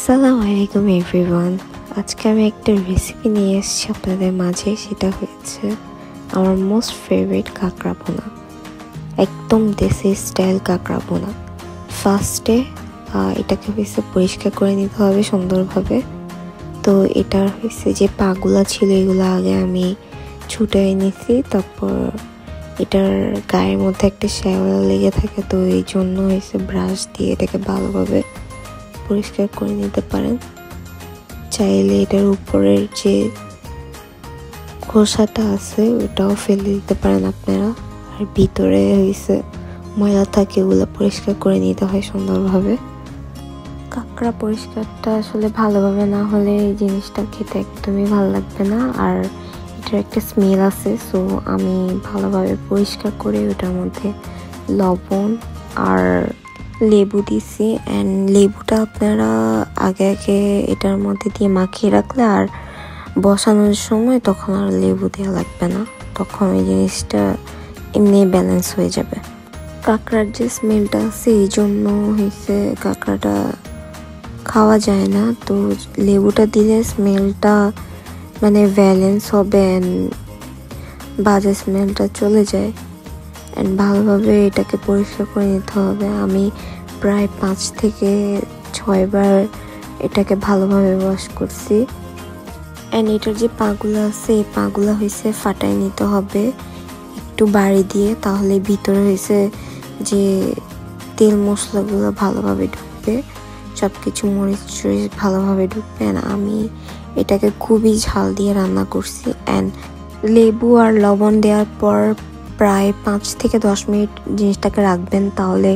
আসসালামু আলাইকুম এভরিওয়ান। আজকে আমি একটা রেসিপি নিয়ে এসেছি আপনাদের মাঝে। সেটা হচ্ছে আমার মোস্ট ফেভারিট কাঁকড়া ভুনা, একদম দেশি স্টাইল কাঁকড়া ভুনা। ফার্স্টে এটাকে হয়েছে পরিষ্কার করে নিতে হবে সুন্দরভাবে। তো এটার হয়েছে যে পাগুলা ছিল এগুলো আগে আমি ছুটাই নিছি। তারপর এটার গায়ের মধ্যে একটা শ্যাওলা লেগে থাকে, তো এই জন্য হয়েছে ব্রাশ দিয়ে এটাকে ভালোভাবে পরিষ্কার করে নিতে পারেন। চাইলে এটার উপরের যে খোসাটা আছে ওটাও ফেলে দিতে পারেন আপনারা। আর ভিতরে হয়েছে ময়লা থাকে, ওগুলো পরিষ্কার করে নিতে হয় সুন্দরভাবে। কাঁকড়া পরিষ্কারটা আসলে ভালোভাবে না হলে এই জিনিসটা খেতে একদমই ভালো লাগবে না, আর এটার একটা স্মেল আছে। সো আমি ভালোভাবে পরিষ্কার করে ওটার মধ্যে লবণ আর লেবু দিছি। অ্যান্ড লেবুটা আপনারা আগে এটার মধ্যে দিয়ে মাখিয়ে রাখলে আর বসানোর সময় তখন আর লেবু দেওয়া লাগবে না, তখন এই জিনিসটা এমনি ব্যালেন্স হয়ে যাবে। কাঁকড়ার যে স্মেলটা আছে এই জন্য হয়েছে কাঁকড়াটা খাওয়া যায় না, তো লেবুটা দিলে স্মেলটা মানে ব্যালেন্স হবে অ্যান্ড বাজে স্মেলটা চলে যায়। অ্যান্ড ভালোভাবে এটাকে পরিষ্কার করে নিতে হবে। আমি প্রায় 5 থেকে 6 বার এটাকে ভালোভাবে ওয়াশ করছি। অ্যান্ড এটার যে পাগুলো আছে এই পাগুলো হয়েছে ফাটাই নিতে হবে একটু বাড়ি দিয়ে, তাহলে ভিতরে হয়েছে যে তেল মশলাগুলো ভালোভাবে ঢুকবে, সব কিছু মরিচ টরিচ ভালোভাবে ঢুকবে। অ্যান্ড আমি এটাকে খুবই ঝাল দিয়ে রান্না করছি। অ্যান্ড লেবু আর লবণ দেওয়ার পর প্রায় 5 থেকে 10 মিনিট জিনিসটাকে রাখবেন, তাহলে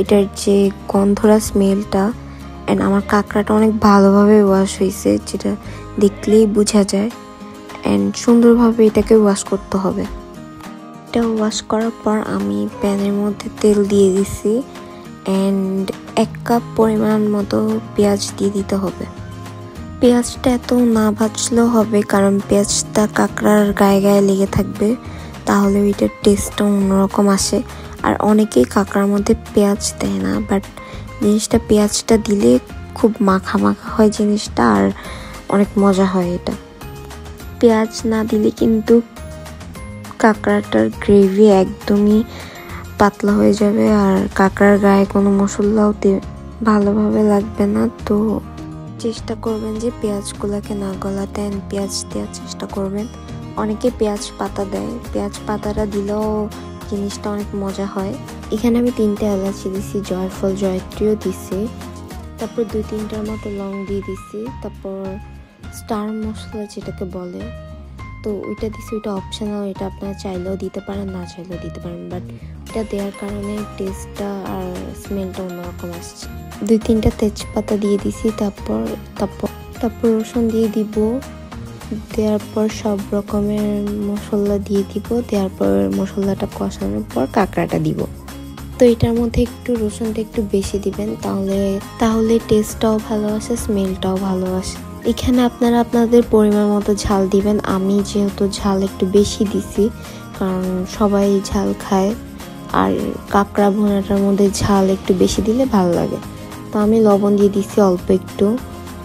এটার যে গন্ধরা স্মেলটা। অ্যান্ড আমার কাঁকড়াটা অনেক ভালোভাবে ওয়াশ হয়েছে, যেটা দেখলেই বোঝা যায়। অ্যান্ড সুন্দরভাবে এটাকে ওয়াশ করতে হবে। এটা ওয়াশ করার পর আমি প্যানের মধ্যে তেল দিয়ে দিছি অ্যান্ড 1 কাপ পরিমাণ মতো পেঁয়াজ দিয়ে দিতে হবে। পেঁয়াজটা এত না ভাজলেও হবে, কারণ পেঁয়াজটা কাঁকড়ার গায়ে গায়ে লেগে থাকবে, তাহলে ওইটার টেস্টটা অন্যরকম আসে। আর অনেকেই কাঁকড়ার মধ্যে পেঁয়াজ দেয় না, বাট জিনিসটা পেঁয়াজটা দিলে খুব মাখা মাখা হয় জিনিসটা, আর অনেক মজা হয় এটা। পেঁয়াজ না দিলে কিন্তু কাঁকড়াটার গ্রেভি একদমই পাতলা হয়ে যাবে, আর কাঁকড়ার গায়ে কোনো মশলাও ভালোভাবে লাগবে না। তো চেষ্টা করবেন যে পেঁয়াজগুলোকে না গলাতে, পেঁয়াজ দেওয়ার চেষ্টা করবেন। অনেকে পেঁয়াজ পাতা দেয়, পেঁয়াজ পাতাটা দিলেও জিনিসটা অনেক মজা হয়। এখানে আমি 3টে এলাচি দিছি, জয়ফল জয়ত্রীও দিছি, তারপর 2-3টার মতো লং দিয়ে দিছি, তারপর স্টার মশলা যেটাকে বলে, তো ওইটা দিছি। ওইটা অপশনাল, এটা আপনারা চাইলেও দিতে পারেন, না চাইলেও দিতে পারেন, বাট ওইটা দেওয়ার কারণে টেস্টটা আর স্মেলটা অন্যরকম আসছে। 2-3টা তেজপাতা দিয়ে দিছি, তারপর রসুন দিয়ে দিব। দেওয়ার পর সব রকমের মশলা দিয়ে দিব। দেওয়ার পর মশলাটা কষানোর পর কাঁকড়াটা দিব। তো এটার মধ্যে একটু রসুনটা একটু বেশি দিবেন, তাহলে টেস্টটাও ভালো আসে, স্মেলটাও ভালো আসে। এখানে আপনারা আপনাদের পরিমাণ মতো ঝাল দিবেন। আমি যেহেতু ঝাল একটু বেশি দিছি, কারণ সবাই ঝাল খায়, আর কাঁকড়া ভুনাটার মধ্যে ঝাল একটু বেশি দিলে ভালো লাগে। তো আমি লবণ দিয়ে দিছি অল্প একটু,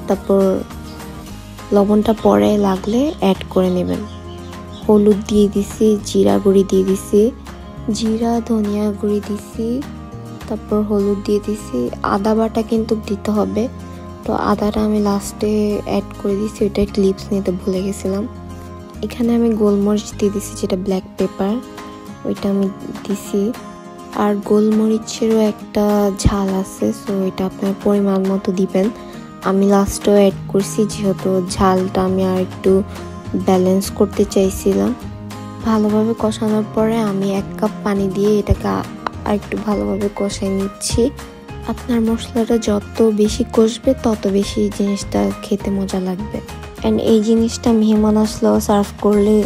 তারপর লবণটা পরে লাগলে অ্যাড করে নেবেন। হলুদ দিয়ে দিছি, জিরা গুঁড়ি দিয়ে দিছি, জিরা ধনিয়া গুঁড়ি দিছি, তারপর হলুদ দিয়ে দিছি। আদা বাটা কিন্তু দিতে হবে, তো আদাটা আমি লাস্টে অ্যাড করে দিছি, ওইটা ক্লিপস নিতে ভুলে গেছিলাম। এখানে আমি গোলমরিচ দিয়ে দিছি, যেটা ব্ল্যাক পেপার, ওইটা আমি দিছি। আর গোলমরিচেরও একটা ঝাল আছে, সো এটা আপনার পরিমাণ মতো দিবেন। আমি লাস্টেও অ্যাড করছি, যেহেতু ঝালটা আমি আর একটু ব্যালেন্স করতে চাইছিলাম। ভালোভাবে কষানোর পরে আমি 1 কাপ পানি দিয়ে এটাকে আর একটু ভালোভাবে কষাই নিচ্ছি। আপনার মশলাটা যত বেশি কষবে তত বেশি জিনিসটা খেতে মজা লাগবে। অ্যান্ড এই জিনিসটা মেহমান আসলেও সার্ভ করলে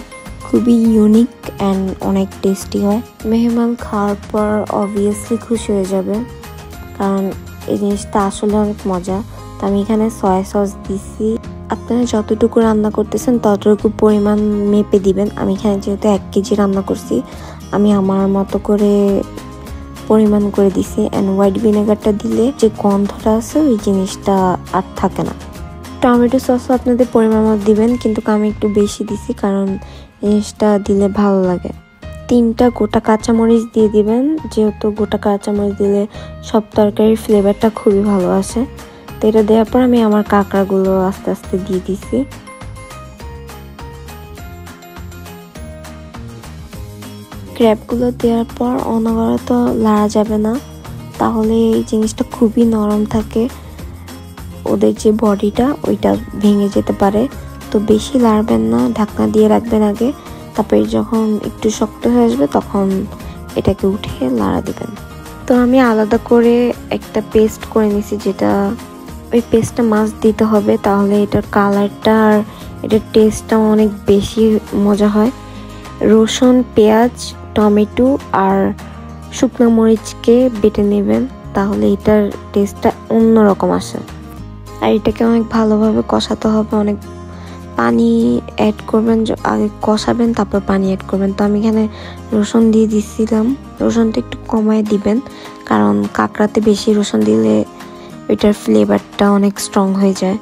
খুবই ইউনিক অ্যান্ড অনেক টেস্টি হয়। মেহমান খাওয়ার পর অবভিয়াসলি খুশি হয়ে যাবে, কারণ এই জিনিসটা আসলে অনেক মজা। তো আমি এখানে সয়া সস দিছি। আপনারা যতটুকু রান্না করতেছেন ততটুকু পরিমাণ মেপে দিবেন। আমি এখানে যেহেতু 1 কেজি রান্না করছি, আমি আমার মতো করে পরিমাণ করে দিছি। অ্যান্ড হোয়াইট ভিনেগারটা দিলে যে গন্ধটা আছে ওই জিনিসটা আর থাকে না। টমেটো সসও আপনাদের পরিমাণ মতো দিবেন, কিন্তু আমি একটু বেশি দিছি কারণ জিনিসটা দিলে ভালো লাগে। 3টা গোটা কাঁচামরিচ দিয়ে দিবেন, যেহেতু গোটা কাঁচামরিচ দিলে সব তরকারির ফ্লেভারটা খুবই ভালো আসে। তো এটা দেওয়ার পর আমি আমার কাঁকড়াগুলো আস্তে আস্তে দিয়ে দিছি। ক্র্যাবগুলো দেওয়ার পর অনবরত লাড়া যাবে না, তাহলে এই জিনিসটা খুবই নরম থাকে, ওদের যে বডিটা ওইটা ভেঙে যেতে পারে। তো বেশি লাড়বেন না, ঢাকনা দিয়ে রাখবেন আগে, তারপরে যখন একটু শক্ত হয়ে আসবে তখন এটাকে উঠিয়ে লাড়া দিবেন। তো আমি আলাদা করে একটা পেস্ট করে নিছি, যেটা ওই পেস্টটা মাস্ট দিতে হবে, তাহলে এটার কালারটা আর এটার টেস্টটা অনেক বেশি মজা হয়। রসুন, পেঁয়াজ, টমেটো আর শুকনো মরিচকে বেটে নেবেন, তাহলে এটার টেস্টটা অন্যরকম আসে। আর এটাকে অনেক ভালোভাবে কষাতে হবে, অনেক পানি অ্যাড করবেন, আগে কষাবেন তারপর পানি অ্যাড করবেন। তো আমি এখানে রসুন দিয়ে দিছিলাম, রসুনটা একটু কমায় দিবেন, কারণ কাঁকড়াতে বেশি রসুন দিলে এটার ফ্লেভারটা অনেক স্ট্রং হয়ে যায়।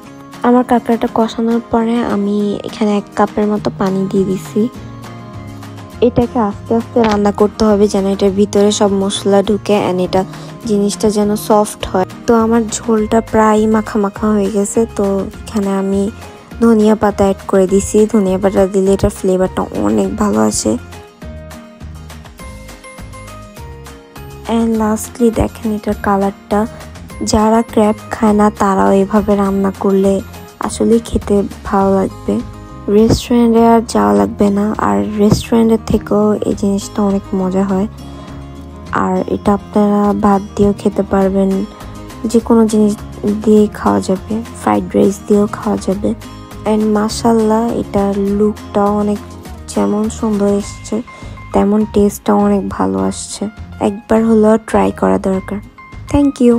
আমার কাঁকড়াটা কষানোর পরে আমি এখানে 1 কাপের মতো পানি দিয়ে দিছি। এটাকে আস্তে আস্তে রান্না করতে হবে যেন এটার ভিতরে সব মশলা ঢুকে অ্যান্ড এটা জিনিসটা যেন সফট হয়। তো আমার ঝোলটা প্রায় মাখা মাখা হয়ে গেছে। তো এখানে আমি ধনিয়া পাতা অ্যাড করে দিছি, ধনিয়া পাতা দিলে এটার ফ্লেভারটা অনেক ভালো আসে। অ্যান্ড লাস্টলি দেখেন এটার কালারটা, যারা ক্র্যাব খায় না তারাও এভাবে রান্না করলে আসলেই খেতে ভালো লাগবে। রেস্টুরেন্টে আর যাওয়া লাগবে না, আর রেস্টুরেন্টের থেকেও এই জিনিসটা অনেক মজা হয়। আর এটা আপনারা ভাত দিয়েও খেতে পারবেন, যে কোনো জিনিস দিয়ে খাওয়া যাবে, ফ্রাইড রাইস দিয়েও খাওয়া যাবে। অ্যান্ড মাশাআল্লাহ এটার লুকটাও অনেক যেমন সুন্দর এসছে তেমন টেস্টটাও অনেক ভালো আসছে। একবার হলেও ট্রাই করা দরকার। Thank you.